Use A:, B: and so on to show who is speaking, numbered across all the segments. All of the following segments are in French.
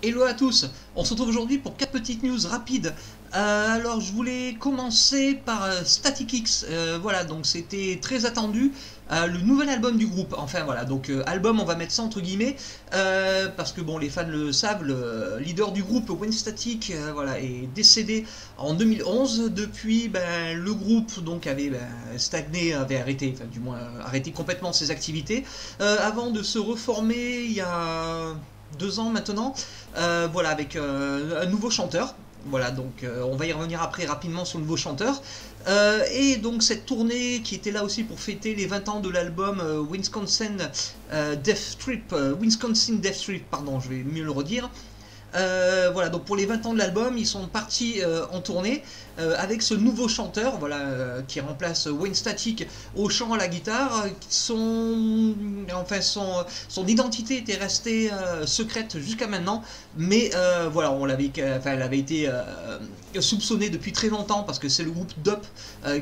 A: Hello à tous, on se retrouve aujourd'hui pour 4 petites news rapides. Alors je voulais commencer par Static X, voilà, donc c'était très attendu, le nouvel album du groupe, enfin voilà, donc album on va mettre ça entre guillemets, parce que bon les fans le savent, le leader du groupe Wayne Static voilà, est décédé en 2011, depuis le groupe donc avait stagné, avait arrêté, enfin du moins arrêté complètement ses activités, avant de se reformer il y a 2 ans maintenant, voilà, avec un nouveau chanteur. Voilà, donc on va y revenir après rapidement sur le nouveau chanteur. Et donc cette tournée qui était là aussi pour fêter les 20 ans de l'album Wisconsin Death Trip, Wisconsin Death Trip, pardon, je vais mieux le redire. Voilà, donc pour les 20 ans de l'album, ils sont partis en tournée avec ce nouveau chanteur, voilà, qui remplace Wayne Static au chant, à la guitare. Son identité était restée secrète jusqu'à maintenant, mais voilà, elle avait été soupçonnée depuis très longtemps parce que c'est le groupe Dop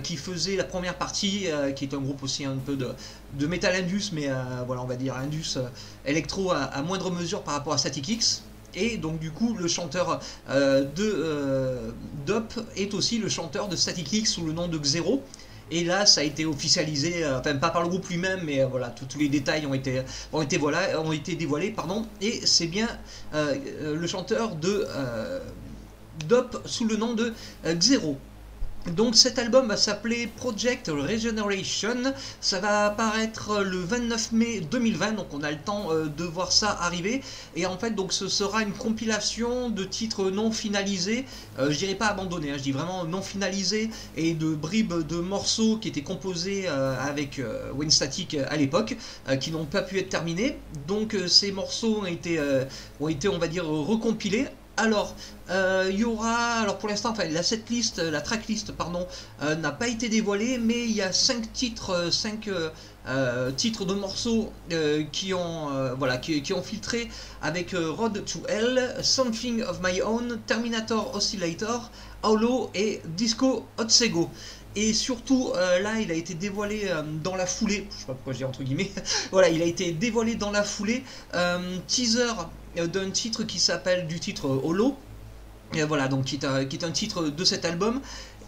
A: qui faisait la première partie, qui est un groupe aussi un peu de metal indus, mais voilà, on va dire indus électro à moindre mesure par rapport à Static X. Et donc du coup le chanteur de Dop est aussi le chanteur de Static X sous le nom de Xero. Et là ça a été officialisé, enfin pas par le groupe lui-même, mais voilà, tous les détails ont été dévoilés, pardon. Et c'est bien le chanteur de Dop sous le nom de Xero. Donc cet album va s'appeler Project Regeneration, ça va apparaître le 29 mai 2020, donc on a le temps de voir ça arriver. Et en fait donc ce sera une compilation de titres non finalisés, je dirais pas abandonnés, hein, je dis vraiment non finalisés, et de bribes de morceaux qui étaient composés avec Wayne Static à l'époque, qui n'ont pas pu être terminés. Donc ces morceaux ont été on va dire recompilés. Alors, il y aura, alors pour l'instant, enfin la tracklist, pardon, n'a pas été dévoilée, mais il y a 5 titres, 5 titres de morceaux qui ont filtré avec Road to Hell, Something of My Own, Terminator Oscillator, Hollow et Disco Otsego. Et surtout, là, il a été dévoilé dans la foulée, je sais pas pourquoi je dis entre guillemets, voilà, il a été dévoilé dans la foulée, teaser d'un titre qui s'appelle, du titre Hollow, voilà, donc qui est un titre de cet album,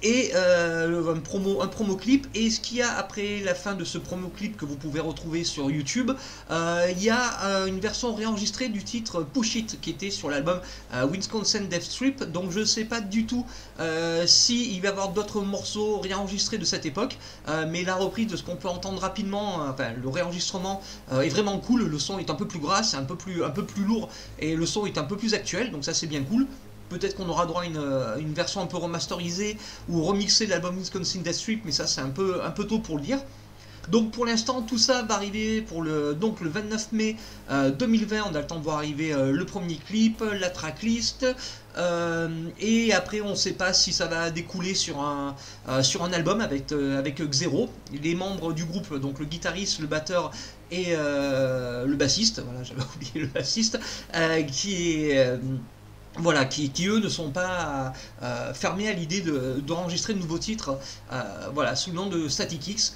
A: et un promo clip. Et ce qu'il y a après la fin de ce promo clip que vous pouvez retrouver sur YouTube, il y a une version réenregistrée du titre Push It qui était sur l'album Wisconsin Death Trip. Donc je sais pas du tout si il va y avoir d'autres morceaux réenregistrés de cette époque, mais la reprise, de ce qu'on peut entendre rapidement, enfin le réenregistrement est vraiment cool. Le son est un peu plus gras, c'est un peu plus lourd, et le son est un peu plus actuel, donc ça c'est bien cool. Peut-être qu'on aura droit à une version un peu remasterisée ou remixée de l'album Wisconsin Death Trip, mais ça c'est un peu tôt pour le dire. Donc pour l'instant tout ça va arriver pour le 29 mai 2020, on a le temps de voir arriver le premier clip, la tracklist, et après on ne sait pas si ça va découler sur un album avec Xero, les membres du groupe, donc le guitariste, le batteur et le bassiste, voilà, j'avais oublié le bassiste, voilà, qui eux ne sont pas fermés à l'idée d'enregistrer de nouveaux titres, voilà, sous le nom de Static X.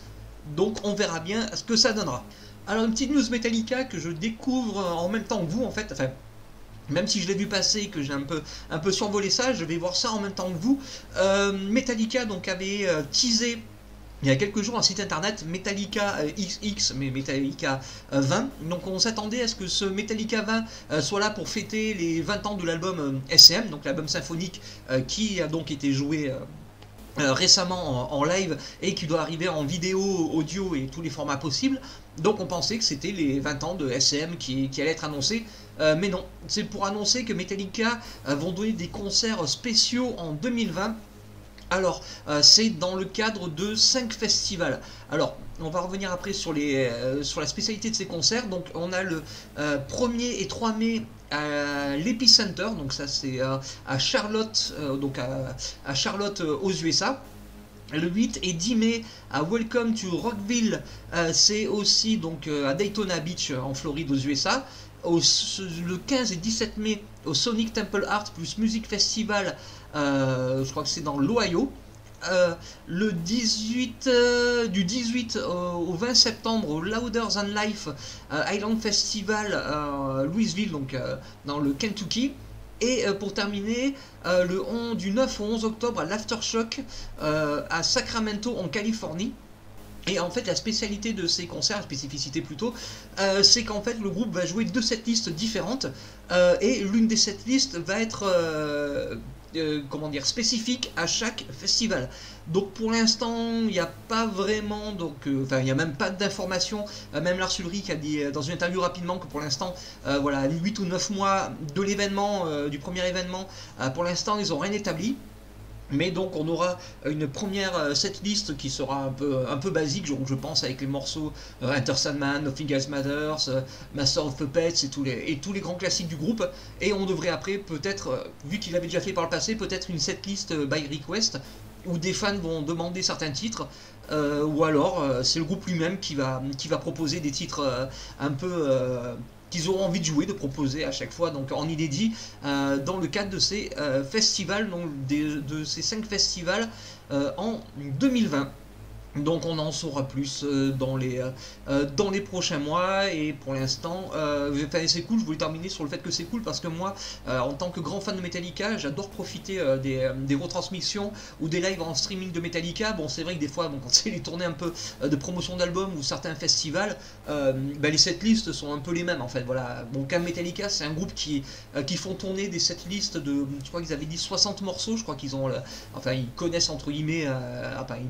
A: Donc on verra bien ce que ça donnera. Alors une petite news Metallica que je découvre en même temps que vous en fait, enfin même si je l'ai vu passer et que j'ai un peu survolé ça, je vais voir ça en même temps que vous. Metallica donc avait teasé il y a quelques jours un site internet Metallica XX, mais Metallica 20. Donc on s'attendait à ce que ce Metallica 20 soit là pour fêter les 20 ans de l'album SM, donc l'album symphonique qui a donc été joué récemment en live et qui doit arriver en vidéo, audio et tous les formats possibles. Donc on pensait que c'était les 20 ans de SM qui allaient être annoncés, mais non, c'est pour annoncer que Metallica vont donner des concerts spéciaux en 2020. Alors, c'est dans le cadre de 5 festivals. Alors, on va revenir après sur la spécialité de ces concerts. Donc, on a le 1er et 3 mai à l'Epicenter, donc ça c'est à Charlotte, à Charlotte aux USA. Le 8 et 10 mai à Welcome to Rockville, c'est aussi donc à Daytona Beach en Floride aux USA. Le 15 et 17 mai au Sonic Temple Art plus Music Festival, je crois que c'est dans l'Ohio. le 18, du 18 au 20 septembre au Louder Than Life Island Festival Louisville, donc dans le Kentucky. Et pour terminer, du 9 au 11 octobre à l'Aftershock à Sacramento en Californie. Et en fait, la spécialité de ces concerts, la spécificité plutôt, c'est qu'en fait le groupe va jouer 2 setlists différentes et l'une des setlists va être comment dire, spécifique à chaque festival. Donc pour l'instant, il n'y a pas vraiment, il n'y a même pas d'informations. Même Lars Ulrich a dit dans une interview rapidement que pour l'instant, voilà, 8 ou 9 mois de l'événement, du premier événement, pour l'instant, ils n'ont rien établi. Mais donc on aura une première setlist qui sera un peu basique, donc je pense avec les morceaux Enter Sandman, Nothing Else Matters, Master of Puppets et tous les grands classiques du groupe. Et on devrait après peut-être, vu qu'il avait déjà fait par le passé, peut-être une setlist by request, où des fans vont demander certains titres, ou alors c'est le groupe lui-même qui va proposer des titres un peu... qu'ils auront envie de jouer, de proposer à chaque fois, donc en inédit, dans le cadre de ces festivals, donc de ces 5 festivals en 2020. Donc on en saura plus dans les prochains mois, et pour l'instant c'est cool. Je voulais terminer sur le fait que c'est cool parce que moi en tant que grand fan de Metallica, j'adore profiter des retransmissions ou des lives en streaming de Metallica. Bon, c'est vrai que des fois quand c'est les tournées un peu de promotion d'albums ou certains festivals, les setlists sont un peu les mêmes en fait, voilà. Bon, comme Metallica, c'est un groupe qui font tourner des setlists de, je crois qu'ils avaient dit 60 morceaux, je crois qu'ils ont ils connaissent entre guillemets,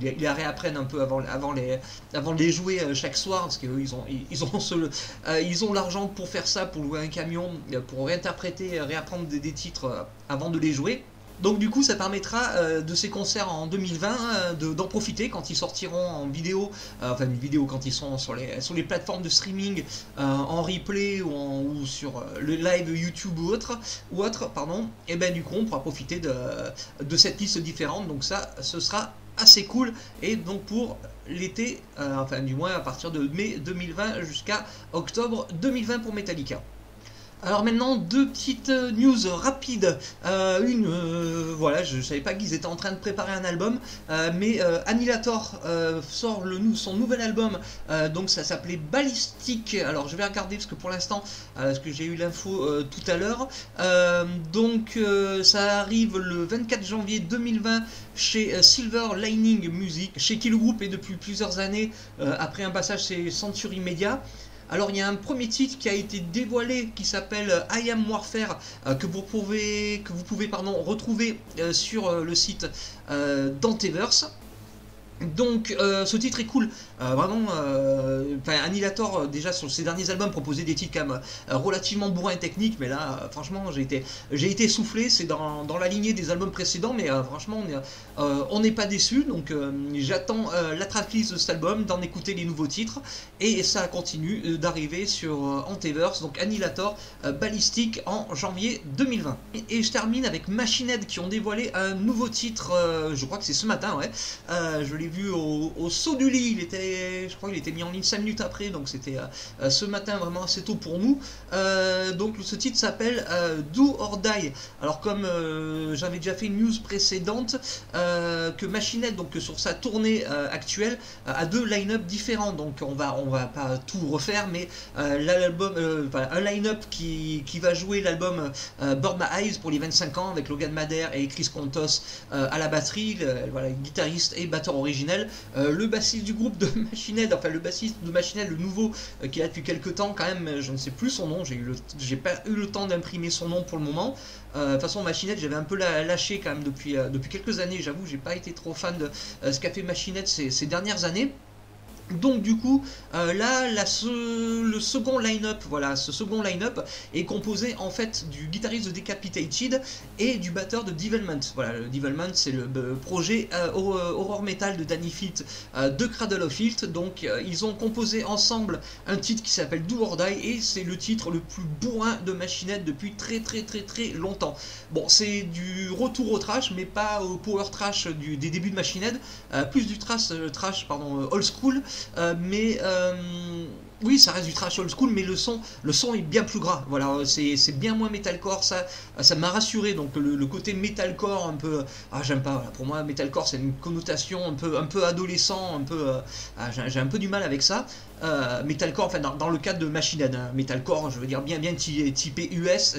A: ils les réapprennent un peu avant de les jouer chaque soir, parce qu'eux ils ont l'argent pour faire ça, pour louer un camion, pour réinterpréter, réapprendre des titres avant de les jouer. Donc du coup ça permettra de ces concerts en 2020 d'en profiter quand ils sortiront en vidéo, une vidéo quand ils sont sur les plateformes de streaming, en replay ou sur le live YouTube ou autre, pardon. Et ben du coup on pourra profiter de cette liste différente, donc ça ce sera assez cool. Et donc pour l'été, du moins à partir de mai 2020 jusqu'à octobre 2020 pour Metallica. Alors maintenant, 2 petites news rapides. Voilà, je ne savais pas qu'ils étaient en train de préparer un album, mais Annihilator sort son nouvel album, donc ça s'appelait Ballistic. Alors je vais regarder parce que pour l'instant, parce que j'ai eu l'info tout à l'heure, ça arrive le 24 janvier 2020 chez Silver Lining Music, chez qui le groupe est depuis plusieurs années, après un passage chez Century Media. Alors il y a un premier titre qui a été dévoilé qui s'appelle I Am Warfare, que vous pouvez retrouver sur le site d'Anteverse. Donc ce titre est cool, vraiment. Annihilator déjà sur ses derniers albums proposait des titres quand même relativement bourrins et techniques, mais là franchement j'ai été soufflé. C'est dans la lignée des albums précédents, mais franchement on n'est pas déçu. Donc j'attends la tracklist de cet album, d'en écouter les nouveaux titres, et ça continue d'arriver sur Anteverse. Donc Annihilator, Ballistic en janvier 2020. Et je termine avec Machine Head qui ont dévoilé un nouveau titre, je crois que c'est ce matin, ouais. Je l'ai vu au saut du lit, je crois qu'il était mis en ligne 5 minutes après, donc c'était ce matin, vraiment assez tôt pour nous. Donc ce titre s'appelle Do or Die. Alors comme j'avais déjà fait une news précédente, que Machine Head, donc sur sa tournée actuelle, a 2 line-up différents, donc on va pas tout refaire, mais l'album, un line-up qui va jouer l'album Burn My Eyes pour les 25 ans avec Logan Madère et Chris Kontos à la batterie, guitariste et batteur originel. Le bassiste du groupe de Machine Head, le bassiste de Machine Head, le nouveau, qui est là depuis quelques temps quand même, je ne sais plus son nom, j'ai pas eu le temps d'imprimer son nom pour le moment. De toute façon Machine Head j'avais un peu lâché quand même depuis quelques années, j'avoue, j'ai pas été trop fan de ce qu'a fait Machine Head ces dernières années. Donc du coup, le second line-up, ce second line-up est composé en fait du guitariste de Decapitated et du batteur de Devilment. Voilà, le Devilment c'est le projet horror metal de Danny Filth de Cradle of Filth. Donc ils ont composé ensemble un titre qui s'appelle Do or Die, et c'est le titre le plus bourrin de Machine Head depuis très longtemps. Bon, c'est du retour au trash, mais pas au power trash des débuts de Machine Head, plus du trash old school. Mais Oui, ça reste du thrash old school, mais le son est bien plus gras. Voilà, c'est bien moins metalcore. Ça m'a rassuré. Donc le côté metalcore un peu, j'aime pas. Voilà. Pour moi, metalcore c'est une connotation un peu adolescent, un peu. J'ai un peu du mal avec ça. Metalcore, enfin dans le cadre de Machine Head, hein. Metalcore, je veux dire bien typé US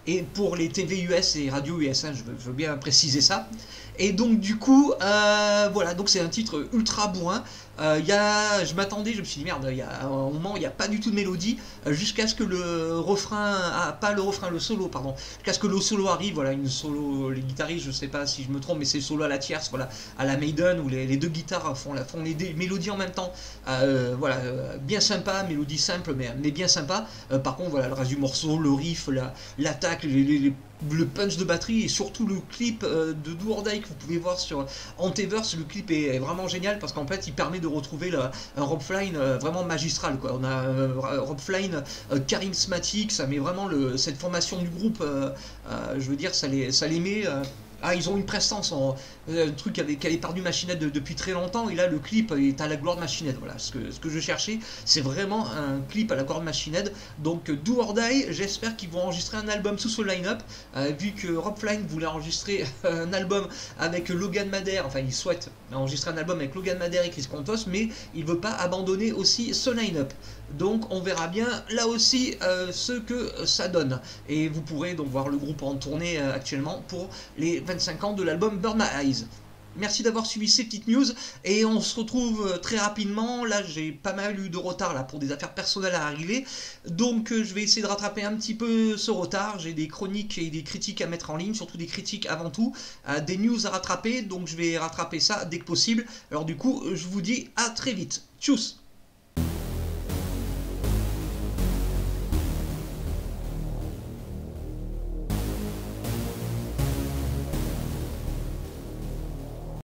A: et pour les TV US et radio US. Hein, je veux bien préciser ça. Et donc du coup, voilà, donc c'est un titre ultra bourrin. Je m'attendais, je me suis dit merde, il y a un moment il n'y a pas du tout de mélodie, jusqu'à ce que le refrain, pas le refrain, le solo, pardon, jusqu'à ce que le solo arrive, voilà, une solo, les guitaristes, je sais pas si je me trompe, mais c'est le solo à la tierce, voilà, à la Maiden, où les deux guitares font les mélodies en même temps, voilà, bien sympa, mélodie simple, mais bien sympa. Par contre, voilà, le reste du morceau, le riff, l'attaque, le punch de batterie et surtout le clip de Do or Die que vous pouvez voir sur Anteverse. Le clip est vraiment génial parce qu'en fait il permet de retrouver un Rob Flynn vraiment magistral, quoi. On a un Rob Flynn charismatique, ça met vraiment cette formation du groupe, je veux dire, ça les met. Ils ont une prestance, un truc qui avait perdu Machine Head depuis très longtemps, et là le clip est à la gloire de Machine Head. Voilà, ce que je cherchais, c'est vraiment un clip à la gloire de Machine Head. Donc Do or Die, j'espère qu'ils vont enregistrer un album sous ce line-up, vu que Rob Flynn voulait enregistrer un album avec Logan Madère, enfin il souhaite enregistrer un album avec Logan Madère et Chris Kontos, mais il veut pas abandonner aussi ce line-up. Donc on verra bien là aussi ce que ça donne. Et vous pourrez donc voir le groupe en tournée actuellement pour les 25 ans de l'album Burn My Eyes. Merci d'avoir suivi ces petites news et on se retrouve très rapidement. Là j'ai pas mal eu de retard là pour des affaires personnelles à arriver, donc je vais essayer de rattraper un petit peu ce retard. J'ai des chroniques et des critiques à mettre en ligne, surtout des critiques avant tout, des news à rattraper, donc je vais rattraper ça dès que possible. Alors du coup je vous dis à très vite. Tchuss.